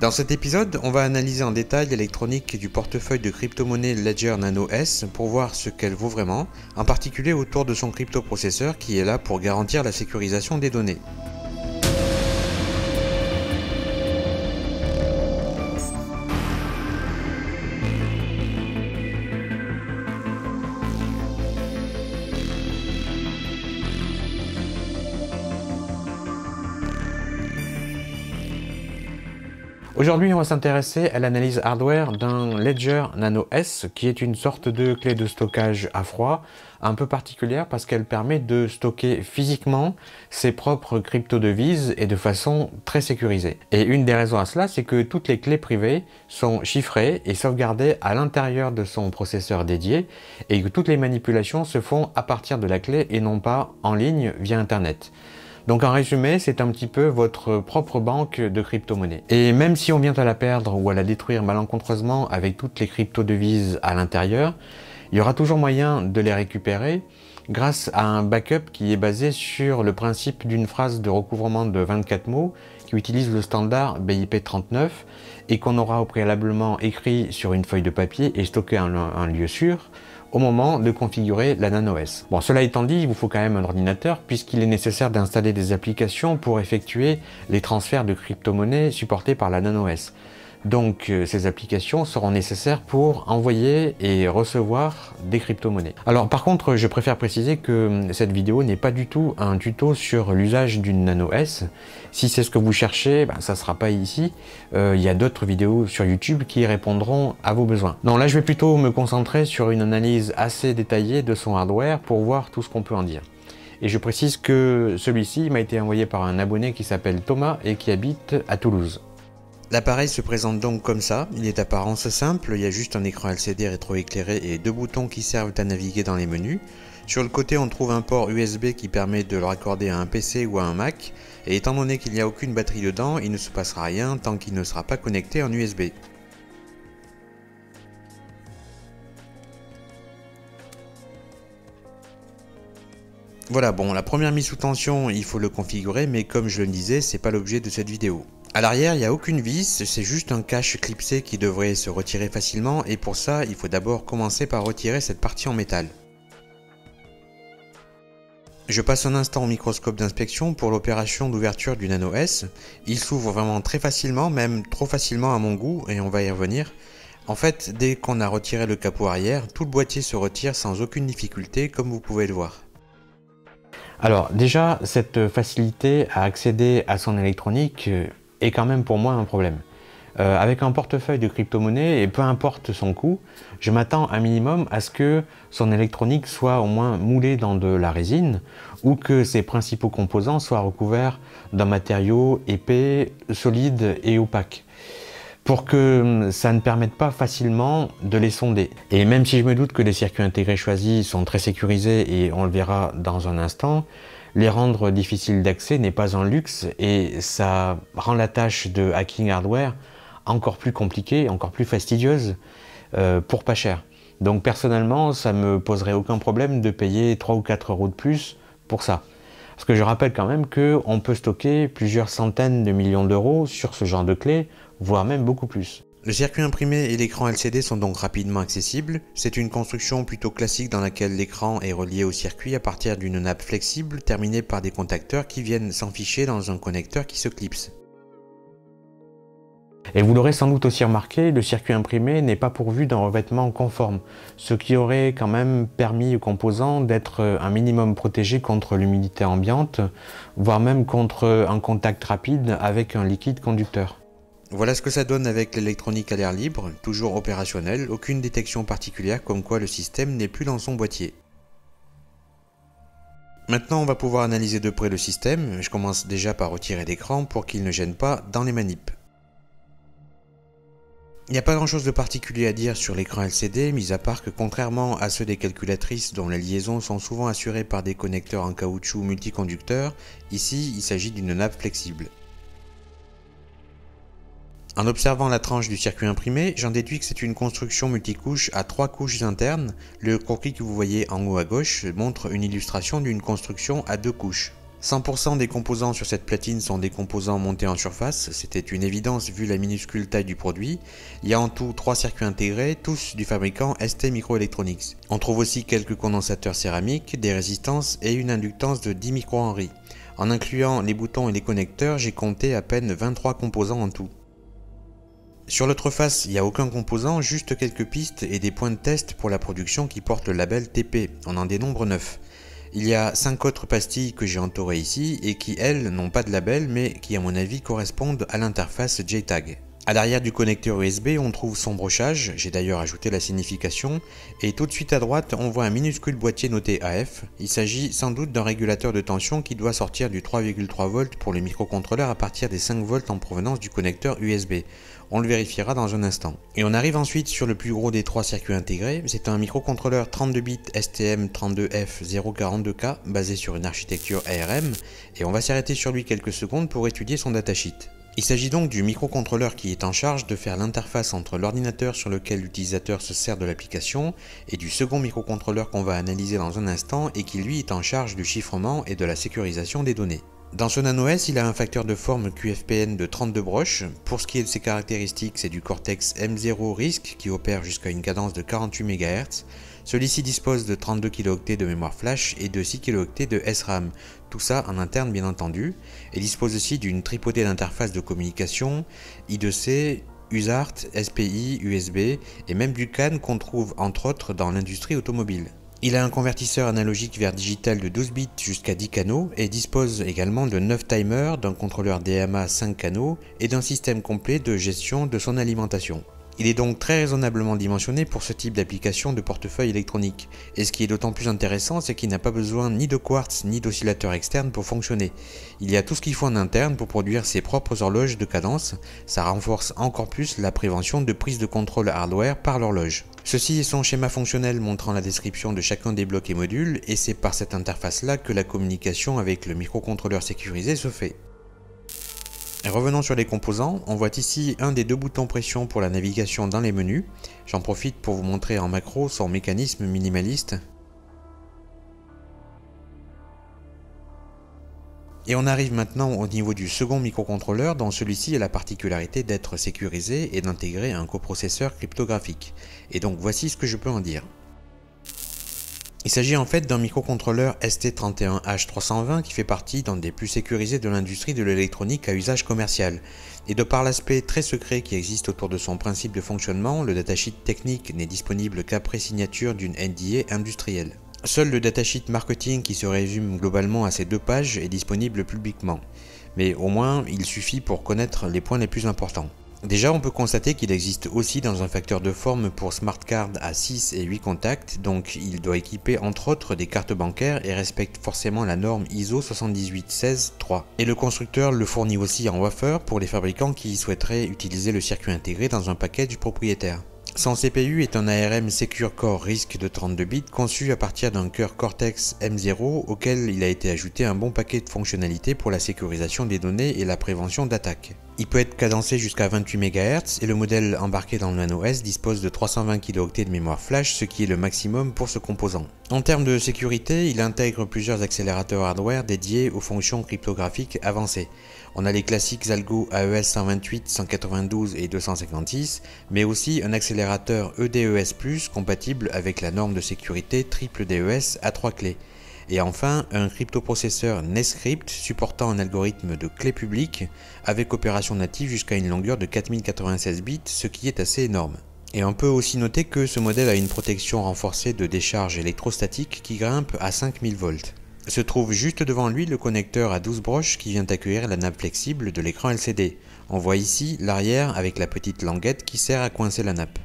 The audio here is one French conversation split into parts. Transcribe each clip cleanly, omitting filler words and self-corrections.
Dans cet épisode, on va analyser en détail l'électronique du portefeuille de crypto-monnaie Ledger Nano S pour voir ce qu'elle vaut vraiment, en particulier autour de son cryptoprocesseur qui est là pour garantir la sécurisation des données. Aujourd'hui, on va s'intéresser à l'analyse hardware d'un Ledger Nano S qui est une sorte de clé de stockage à froid un peu particulière parce qu'elle permet de stocker physiquement ses propres crypto-devises et de façon très sécurisée. Et une des raisons à cela, c'est que toutes les clés privées sont chiffrées et sauvegardées à l'intérieur de son processeur dédié et que toutes les manipulations se font à partir de la clé et non pas en ligne via Internet. Donc en résumé, c'est un petit peu votre propre banque de crypto-monnaies. Et même si on vient à la perdre ou à la détruire malencontreusement avec toutes les crypto-devises à l'intérieur, il y aura toujours moyen de les récupérer grâce à un backup qui est basé sur le principe d'une phrase de recouvrement de 24 mots qui utilise le standard BIP39 et qu'on aura préalablement écrit sur une feuille de papier et stocké à un lieu sûr au moment de configurer la Nano S. Bon, cela étant dit, il vous faut quand même un ordinateur puisqu'il est nécessaire d'installer des applications pour effectuer les transferts de crypto-monnaies supportés par la Nano S. Donc ces applications seront nécessaires pour envoyer et recevoir des crypto-monnaies. Alors par contre, je préfère préciser que cette vidéo n'est pas du tout un tuto sur l'usage d'une Nano S. Si c'est ce que vous cherchez, ça ne sera pas ici. Il y a d'autres vidéos sur YouTube qui répondront à vos besoins. Non, là je vais plutôt me concentrer sur une analyse assez détaillée de son hardware pour voir tout ce qu'on peut en dire. Et je précise que celui-ci m'a été envoyé par un abonné qui s'appelle Thomas et qui habite à Toulouse. L'appareil se présente donc comme ça, il est d'apparence simple, il y a juste un écran LCD rétroéclairé et deux boutons qui servent à naviguer dans les menus. Sur le côté on trouve un port USB qui permet de le raccorder à un PC ou à un Mac, et étant donné qu'il n'y a aucune batterie dedans, il ne se passera rien tant qu'il ne sera pas connecté en USB. Voilà, bon, la première mise sous tension, il faut le configurer, mais comme je le disais, c'est pas l'objet de cette vidéo. À l'arrière, il n'y a aucune vis, c'est juste un cache clipsé qui devrait se retirer facilement et pour ça, il faut d'abord commencer par retirer cette partie en métal. Je passe un instant au microscope d'inspection pour l'opération d'ouverture du Nano S. Il s'ouvre vraiment très facilement, même trop facilement à mon goût et on va y revenir. En fait, dès qu'on a retiré le capot arrière, tout le boîtier se retire sans aucune difficulté comme vous pouvez le voir. Alors déjà, cette facilité à accéder à son électronique est quand même pour moi un problème. Avec un portefeuille de crypto-monnaie, et peu importe son coût, je m'attends un minimum à ce que son électronique soit au moins moulé dans de la résine ou que ses principaux composants soient recouverts d'un matériau épais, solide et opaque, pour que ça ne permette pas facilement de les sonder. Et même si je me doute que les circuits intégrés choisis sont très sécurisés et on le verra dans un instant, les rendre difficiles d'accès n'est pas un luxe et ça rend la tâche de hacking hardware encore plus compliquée, encore plus fastidieuse pour pas cher. Donc personnellement, ça me poserait aucun problème de payer 3 ou 4 euros de plus pour ça. Parce que je rappelle quand même qu'on peut stocker plusieurs centaines de millions d'euros sur ce genre de clé, voire même beaucoup plus. Le circuit imprimé et l'écran LCD sont donc rapidement accessibles. C'est une construction plutôt classique dans laquelle l'écran est relié au circuit à partir d'une nappe flexible terminée par des contacteurs qui viennent s'enficher dans un connecteur qui se clipse. Et vous l'aurez sans doute aussi remarqué, le circuit imprimé n'est pas pourvu d'un revêtement conforme, ce qui aurait quand même permis aux composants d'être un minimum protégés contre l'humidité ambiante, voire même contre un contact rapide avec un liquide conducteur. Voilà ce que ça donne avec l'électronique à l'air libre, toujours opérationnelle, aucune détection particulière comme quoi le système n'est plus dans son boîtier. Maintenant on va pouvoir analyser de près le système, je commence déjà par retirer l'écran pour qu'il ne gêne pas dans les manips. Il n'y a pas grand chose de particulier à dire sur l'écran LCD, mis à part que contrairement à ceux des calculatrices dont les liaisons sont souvent assurées par des connecteurs en caoutchouc multiconducteurs, ici il s'agit d'une nappe flexible. En observant la tranche du circuit imprimé, j'en déduis que c'est une construction multicouche à 3 couches internes. Le croquis que vous voyez en haut à gauche montre une illustration d'une construction à 2 couches. 100% des composants sur cette platine sont des composants montés en surface, c'était une évidence vu la minuscule taille du produit. Il y a en tout 3 circuits intégrés, tous du fabricant ST Microelectronics. On trouve aussi quelques condensateurs céramiques, des résistances et une inductance de 10 microhenry. En incluant les boutons et les connecteurs, j'ai compté à peine 23 composants en tout. Sur l'autre face, il n'y a aucun composant, juste quelques pistes et des points de test pour la production qui portent le label TP, on en dénombre 9. Il y a 5 autres pastilles que j'ai entourées ici et qui, elles, n'ont pas de label mais qui, à mon avis, correspondent à l'interface JTAG. À l'arrière du connecteur USB, on trouve son brochage, j'ai d'ailleurs ajouté la signification, et tout de suite à droite, on voit un minuscule boîtier noté AF. Il s'agit sans doute d'un régulateur de tension qui doit sortir du 3,3 V pour le microcontrôleur à partir des 5 V en provenance du connecteur USB. On le vérifiera dans un instant. Et on arrive ensuite sur le plus gros des 3 circuits intégrés. C'est un microcontrôleur 32 bits STM32F042K basé sur une architecture ARM et on va s'arrêter sur lui quelques secondes pour étudier son datasheet. Il s'agit donc du microcontrôleur qui est en charge de faire l'interface entre l'ordinateur sur lequel l'utilisateur se sert de l'application et du second microcontrôleur qu'on va analyser dans un instant et qui lui est en charge du chiffrement et de la sécurisation des données. Dans ce NanoS, il a un facteur de forme QFPN de 32 broches. Pour ce qui est de ses caractéristiques, c'est du Cortex M0 RISC qui opère jusqu'à une cadence de 48 MHz. Celui-ci dispose de 32 kilo-octets de mémoire flash et de 6 kilo-octets de SRAM, tout ça en interne bien entendu, et dispose aussi d'une tripotée d'interfaces de communication, I2C, USART, SPI, USB et même du CAN qu'on trouve entre autres dans l'industrie automobile. Il a un convertisseur analogique vers digital de 12 bits jusqu'à 10 canaux et dispose également de 9 timers, d'un contrôleur DMA 5 canaux et d'un système complet de gestion de son alimentation. Il est donc très raisonnablement dimensionné pour ce type d'application de portefeuille électronique. Et ce qui est d'autant plus intéressant, c'est qu'il n'a pas besoin ni de quartz ni d'oscillateur externe pour fonctionner. Il y a tout ce qu'il faut en interne pour produire ses propres horloges de cadence. Ça renforce encore plus la prévention de prise de contrôle hardware par l'horloge. Ceci est son schéma fonctionnel montrant la description de chacun des blocs et modules, et c'est par cette interface-là que la communication avec le microcontrôleur sécurisé se fait. Revenons sur les composants, on voit ici un des 2 boutons pression pour la navigation dans les menus. J'en profite pour vous montrer en macro son mécanisme minimaliste. Et on arrive maintenant au niveau du second microcontrôleur dont celui-ci a la particularité d'être sécurisé et d'intégrer un coprocesseur cryptographique. Et donc voici ce que je peux en dire. Il s'agit en fait d'un microcontrôleur ST31H320 qui fait partie d'un des plus sécurisés de l'industrie de l'électronique à usage commercial. Et de par l'aspect très secret qui existe autour de son principe de fonctionnement, le datasheet technique n'est disponible qu'après signature d'une NDA industrielle. Seul le datasheet marketing qui se résume globalement à ces 2 pages est disponible publiquement. Mais au moins, il suffit pour connaître les points les plus importants. Déjà, on peut constater qu'il existe aussi dans un facteur de forme pour smart card à 6 et 8 contacts, donc il doit équiper entre autres des cartes bancaires et respecte forcément la norme ISO 7816-3. Et le constructeur le fournit aussi en wafer pour les fabricants qui souhaiteraient utiliser le circuit intégré dans un package propriétaire. Son CPU est un ARM Secure Core RISC de 32 bits conçu à partir d'un cœur Cortex M0 auquel il a été ajouté un bon paquet de fonctionnalités pour la sécurisation des données et la prévention d'attaques. Il peut être cadencé jusqu'à 28 MHz et le modèle embarqué dans le NanoS dispose de 320 kilo-octets de mémoire flash, ce qui est le maximum pour ce composant. En termes de sécurité, il intègre plusieurs accélérateurs hardware dédiés aux fonctions cryptographiques avancées. On a les classiques Algo AES 128, 192 et 256, mais aussi un accélérateur EDES+, compatible avec la norme de sécurité triple DES à 3 clés. Et enfin, un cryptoprocesseur Nescrypt supportant un algorithme de clé publique avec opération native jusqu'à une longueur de 4096 bits, ce qui est assez énorme. Et on peut aussi noter que ce modèle a une protection renforcée de décharge électrostatique qui grimpe à 5000 volts. Se trouve juste devant lui le connecteur à 12 broches qui vient accueillir la nappe flexible de l'écran LCD. On voit ici l'arrière avec la petite languette qui sert à coincer la nappe.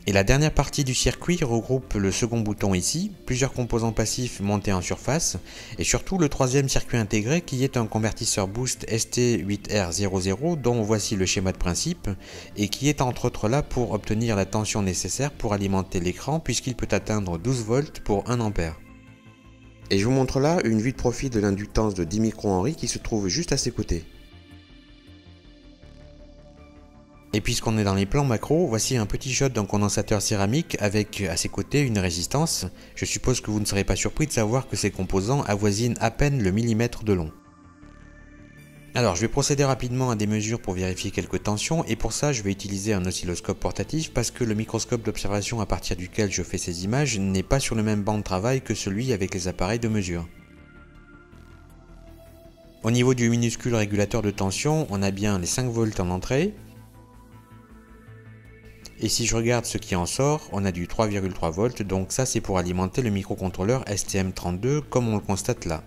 Et la dernière partie du circuit regroupe le second bouton ici, plusieurs composants passifs montés en surface, et surtout le troisième circuit intégré qui est un convertisseur boost ST8R00 dont voici le schéma de principe, et qui est entre autres là pour obtenir la tension nécessaire pour alimenter l'écran puisqu'il peut atteindre 12 volts pour 1 ampère. Et je vous montre là une vue de profil de l'inductance de 10 microhenry qui se trouve juste à ses côtés. Et puisqu'on est dans les plans macro, voici un petit shot d'un condensateur céramique avec à ses côtés une résistance. Je suppose que vous ne serez pas surpris de savoir que ces composants avoisinent à peine le millimètre de long. Alors je vais procéder rapidement à des mesures pour vérifier quelques tensions et pour ça je vais utiliser un oscilloscope portatif parce que le microscope d'observation à partir duquel je fais ces images n'est pas sur le même banc de travail que celui avec les appareils de mesure. Au niveau du minuscule régulateur de tension, on a bien les 5 volts en entrée. Et si je regarde ce qui en sort, on a du 3,3 volts, donc ça c'est pour alimenter le microcontrôleur STM32 comme on le constate là.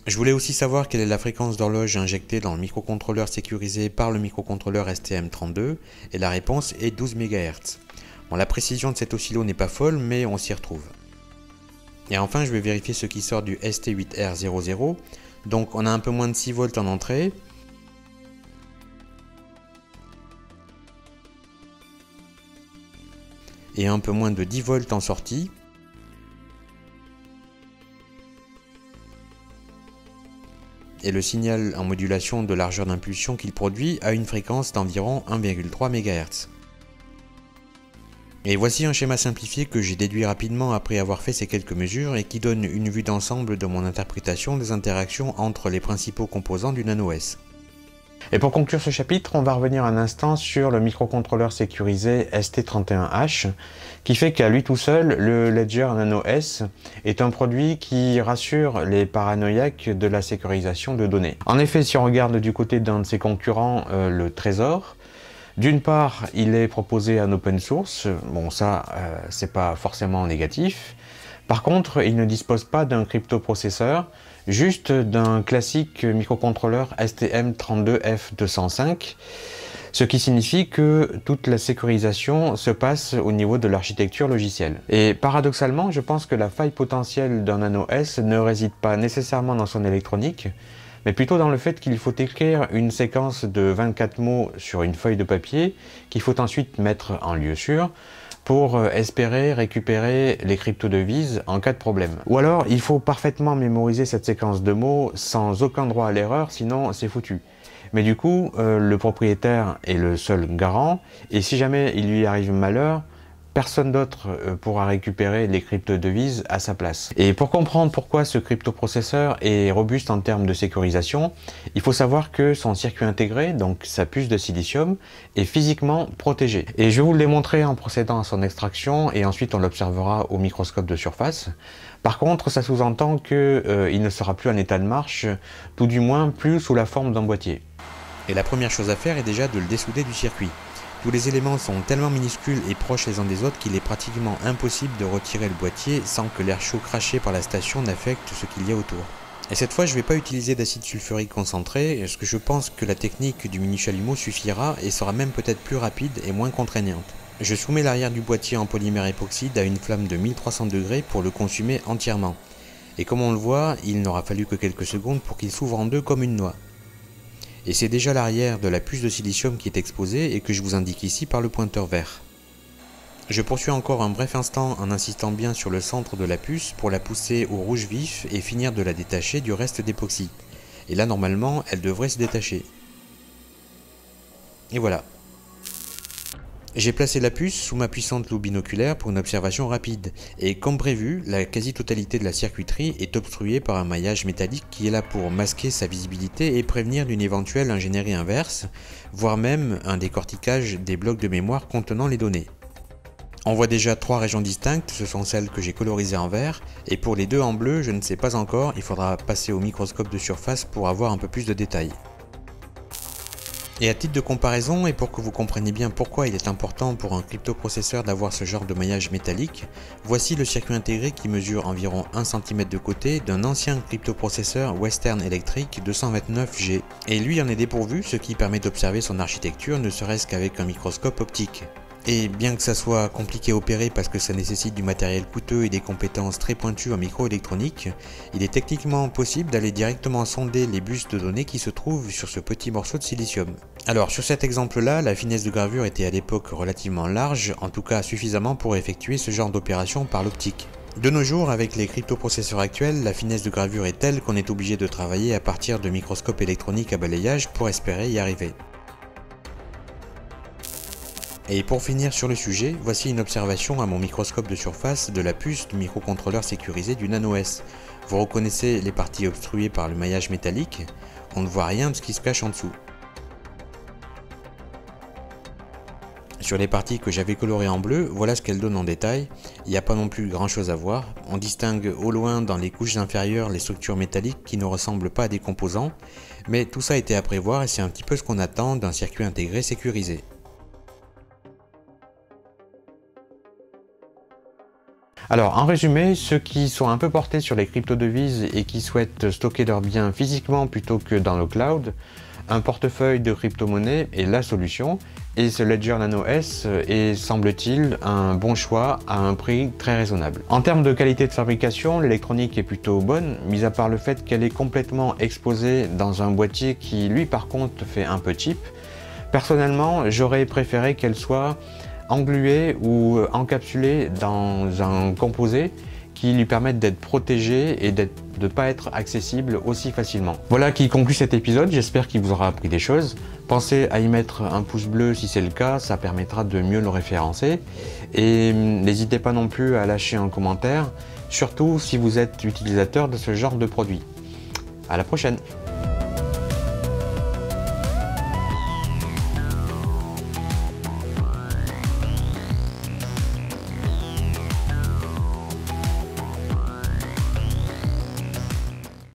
Je voulais aussi savoir quelle est la fréquence d'horloge injectée dans le microcontrôleur sécurisé par le microcontrôleur STM32 et la réponse est 12 MHz. Bon, la précision de cet oscillo n'est pas folle mais on s'y retrouve. Et enfin je vais vérifier ce qui sort du ST8R00, donc on a un peu moins de 6 volts en entrée. Et un peu moins de 10 volts en sortie. Et le signal en modulation de largeur d'impulsion qu'il produit a une fréquence d'environ 1,3 MHz. Et voici un schéma simplifié que j'ai déduit rapidement après avoir fait ces quelques mesures et qui donne une vue d'ensemble de mon interprétation des interactions entre les principaux composants du Nano S. Et pour conclure ce chapitre, on va revenir un instant sur le microcontrôleur sécurisé ST31H, qui fait qu'à lui tout seul, le Ledger Nano S est un produit qui rassure les paranoïaques de la sécurisation de données. En effet, si on regarde du côté d'un de ses concurrents, le Trésor, d'une part, il est proposé en open source, bon ça, c'est pas forcément négatif. Par contre, il ne dispose pas d'un cryptoprocesseur, juste d'un classique microcontrôleur STM32F205, ce qui signifie que toute la sécurisation se passe au niveau de l'architecture logicielle. Et paradoxalement, je pense que la faille potentielle d'un Nano S ne réside pas nécessairement dans son électronique, mais plutôt dans le fait qu'il faut écrire une séquence de 24 mots sur une feuille de papier qu'il faut ensuite mettre en lieu sûr pour espérer récupérer les cryptodevises en cas de problème. Ou alors, il faut parfaitement mémoriser cette séquence de mots sans aucun droit à l'erreur, sinon c'est foutu. Mais du coup, le propriétaire est le seul garant, et si jamais il lui arrive malheur, personne d'autre pourra récupérer les cryptodevises à sa place. Et pour comprendre pourquoi ce cryptoprocesseur est robuste en termes de sécurisation, il faut savoir que son circuit intégré, donc sa puce de silicium, est physiquement protégé. Et je vais vous le démontrer en procédant à son extraction et ensuite on l'observera au microscope de surface. Par contre, ça sous-entend qu'il ne sera plus en état de marche, tout du moins plus sous la forme d'un boîtier. Et la première chose à faire est déjà de le dessouder du circuit. Tous les éléments sont tellement minuscules et proches les uns des autres qu'il est pratiquement impossible de retirer le boîtier sans que l'air chaud craché par la station n'affecte ce qu'il y a autour. Et cette fois je ne vais pas utiliser d'acide sulfurique concentré, parce que je pense que la technique du mini chalumeau suffira et sera même peut-être plus rapide et moins contraignante. Je soumets l'arrière du boîtier en polymère époxyde à une flamme de 1300 degrés pour le consumer entièrement. Et comme on le voit, il n'aura fallu que quelques secondes pour qu'il s'ouvre en deux comme une noix. Et c'est déjà l'arrière de la puce de silicium qui est exposée et que je vous indique ici par le pointeur vert. Je poursuis encore un bref instant en insistant bien sur le centre de la puce pour la pousser au rouge vif et finir de la détacher du reste d'époxy. Et là normalement elle devrait se détacher. Et voilà. J'ai placé la puce sous ma puissante loupe binoculaire pour une observation rapide, et comme prévu, la quasi-totalité de la circuiterie est obstruée par un maillage métallique qui est là pour masquer sa visibilité et prévenir d'une éventuelle ingénierie inverse, voire même un décortiquage des blocs de mémoire contenant les données. On voit déjà 3 régions distinctes, ce sont celles que j'ai colorisées en vert, et pour les 2 en bleu, je ne sais pas encore, il faudra passer au microscope de surface pour avoir un peu plus de détails. Et à titre de comparaison, et pour que vous compreniez bien pourquoi il est important pour un cryptoprocesseur d'avoir ce genre de maillage métallique, voici le circuit intégré qui mesure environ 1 cm de côté d'un ancien cryptoprocesseur Western Electric 229G. Et lui en est dépourvu, ce qui permet d'observer son architecture ne serait-ce qu'avec un microscope optique. Et bien que ça soit compliqué à opérer parce que ça nécessite du matériel coûteux et des compétences très pointues en microélectronique, il est techniquement possible d'aller directement sonder les bus de données qui se trouvent sur ce petit morceau de silicium. Alors sur cet exemple-là, la finesse de gravure était à l'époque relativement large, en tout cas suffisamment pour effectuer ce genre d'opération par l'optique. De nos jours, avec les cryptoprocesseurs actuels, la finesse de gravure est telle qu'on est obligé de travailler à partir de microscopes électroniques à balayage pour espérer y arriver. Et pour finir sur le sujet, voici une observation à mon microscope de surface de la puce du microcontrôleur sécurisé du Nano S. Vous reconnaissez les parties obstruées par le maillage métallique, on ne voit rien de ce qui se cache en dessous. Sur les parties que j'avais colorées en bleu, voilà ce qu'elles donnent en détail. Il n'y a pas non plus grand chose à voir. On distingue au loin dans les couches inférieures les structures métalliques qui ne ressemblent pas à des composants, mais tout ça était à prévoir et c'est un petit peu ce qu'on attend d'un circuit intégré sécurisé. Alors, en résumé, ceux qui sont un peu portés sur les crypto-devises et qui souhaitent stocker leurs biens physiquement plutôt que dans le cloud, un portefeuille de crypto-monnaie est la solution et ce Ledger Nano S est, semble-t-il, un bon choix à un prix très raisonnable. En termes de qualité de fabrication, l'électronique est plutôt bonne, mis à part le fait qu'elle est complètement exposée dans un boîtier qui, lui, par contre, fait un peu cheap. Personnellement, j'aurais préféré qu'elle soit engluée ou encapsulée dans un composé qui lui permette d'être protégé et de ne pas être accessible aussi facilement. Voilà qui conclut cet épisode, j'espère qu'il vous aura appris des choses. Pensez à y mettre un pouce bleu si c'est le cas, ça permettra de mieux le référencer. Et n'hésitez pas non plus à lâcher un commentaire, surtout si vous êtes utilisateur de ce genre de produit. À la prochaine!